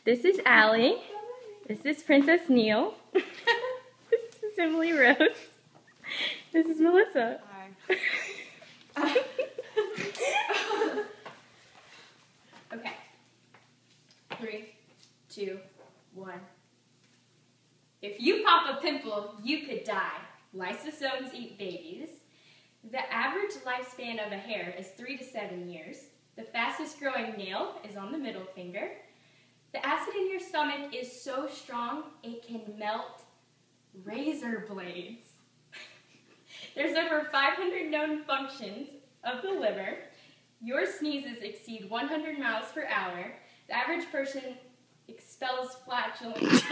This is Allie. This is Princess Neil. This is Emily Rose. This is Melissa. Hi. Okay. 3, 2, 1. If you pop a pimple, you could die. Lysosomes eat babies. The average lifespan of a hair is 3 to 7 years. The fastest growing nail is on the middle finger. The acid in your stomach is so strong it can melt razor blades. There's over 500 known functions of the liver. Your sneezes exceed 100 miles per hour. The average person expels flatulence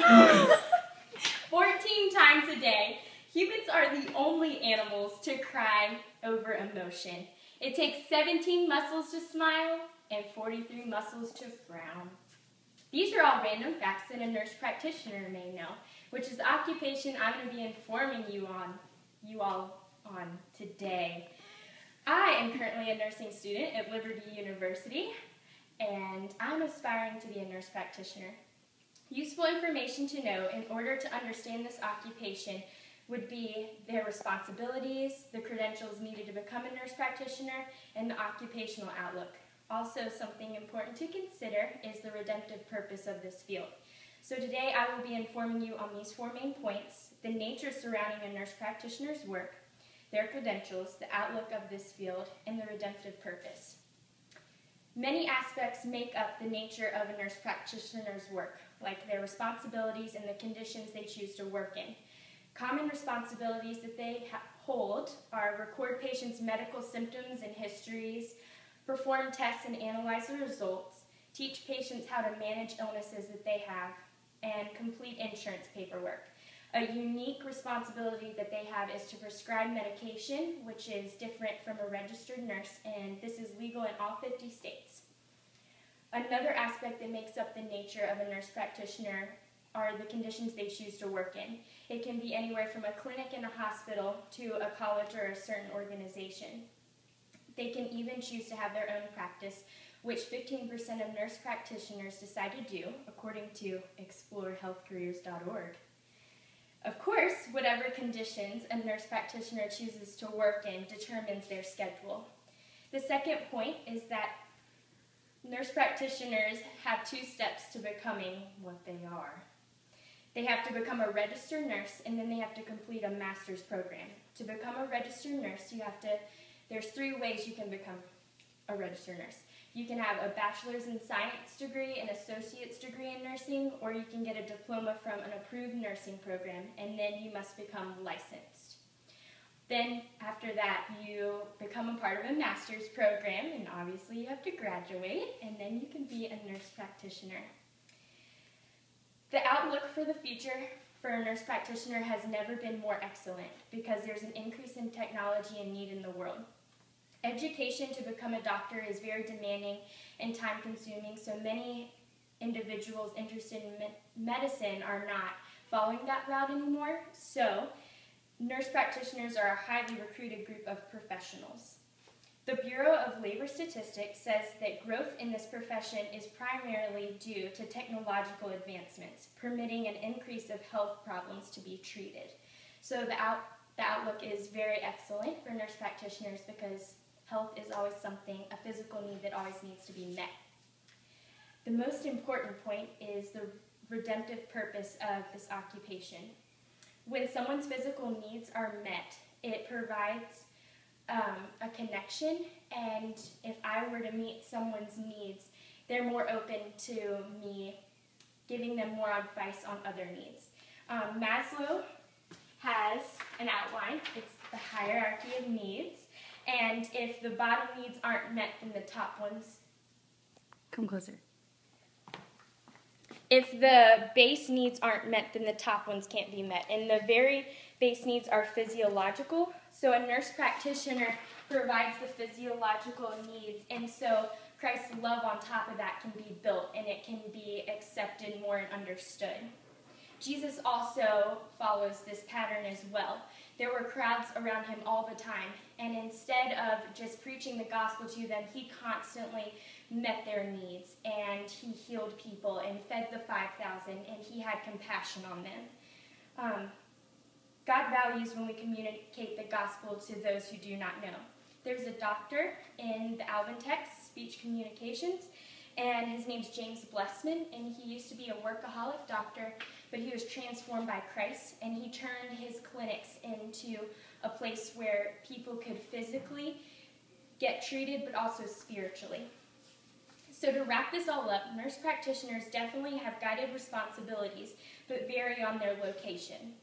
14 times a day. Humans are the only animals to cry over emotion. It takes 17 muscles to smile and 43 muscles to frown. These are all random facts that a nurse practitioner may know, which is the occupation I'm going to be informing you all on today. I am currently a nursing student at Liberty University, and I'm aspiring to be a nurse practitioner. Useful information to know in order to understand this occupation would be their responsibilities, the credentials needed to become a nurse practitioner, and the occupational outlook. Also, something important to consider is the redemptive purpose of this field. So today I will be informing you on these 4 main points: the nature surrounding a nurse practitioner's work, their credentials, the outlook of this field, and the redemptive purpose. Many aspects make up the nature of a nurse practitioner's work, like their responsibilities and the conditions they choose to work in. Common responsibilities that they hold are record patients' medical symptoms and histories, perform tests and analyze the results, teach patients how to manage illnesses that they have, and complete insurance paperwork. A unique responsibility that they have is to prescribe medication, which is different from a registered nurse, and this is legal in all 50 states. Another aspect that makes up the nature of a nurse practitioner are the conditions they choose to work in. It can be anywhere from a clinic and a hospital to a college or a certain organization. They can even choose to have their own practice, which 15% of nurse practitioners decide to do, according to explorehealthcareers.org. Of course, whatever conditions a nurse practitioner chooses to work in determines their schedule. The second point is that nurse practitioners have 2 steps to becoming what they are. They have to become a registered nurse, and then they have to complete a master's program. To become a registered nurse, there's 3 ways you can become a registered nurse. You can have a bachelor's in science degree, an associate's degree in nursing, or you can get a diploma from an approved nursing program, and then you must become licensed. Then after that, you become a part of a master's program, and obviously you have to graduate, and then you can be a nurse practitioner. The outlook for the future for a nurse practitioner has never been more excellent because there's an increase in technology and need in the world. Education to become a doctor is very demanding and time-consuming, so many individuals interested in medicine are not following that route anymore. So nurse practitioners are a highly recruited group of professionals. The Bureau of Labor Statistics says that growth in this profession is primarily due to technological advancements, permitting an increase of health problems to be treated. So the outlook is very excellent for nurse practitioners because health is always a physical need that always needs to be met. The most important point is the redemptive purpose of this occupation. When someone's physical needs are met, it provides a connection, and if I were to meet someone's needs, they're more open to me giving them more advice on other needs. Maslow has an outline. It's the hierarchy of needs, and if the bottom needs aren't met, then the top ones... Come closer. If the base needs aren't met, then the top ones can't be met. And the very base needs are physiological. So a nurse practitioner provides the physiological needs, and so Christ's love on top of that can be built, and it can be accepted more and understood. Jesus also follows this pattern as well. There were crowds around him all the time, and instead of just preaching the gospel to them, he constantly met their needs, and he healed people and fed the 5,000, and he had compassion on them. God values when we communicate the gospel to those who do not know. There's a doctor in the Alvin text, speech communications, and his name's James Blessman, and he used to be a workaholic doctor, but he was transformed by Christ, and he turned his clinics into a place where people could physically get treated, but also spiritually. So to wrap this all up, nurse practitioners definitely have guided responsibilities, but vary on their location.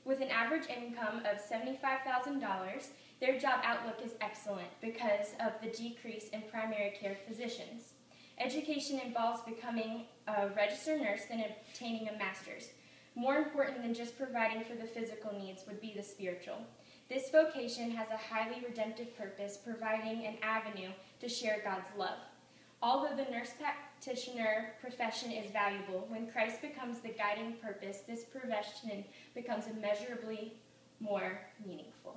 With an average income of $75,000, their job outlook is excellent because of the decrease in primary care physicians. Education involves becoming a registered nurse and obtaining a master's. More important than just providing for the physical needs would be the spiritual. This vocation has a highly redemptive purpose, providing an avenue to share God's love. Although the nurse practitioner profession is valuable, when Christ becomes the guiding purpose, this profession becomes immeasurably more meaningful.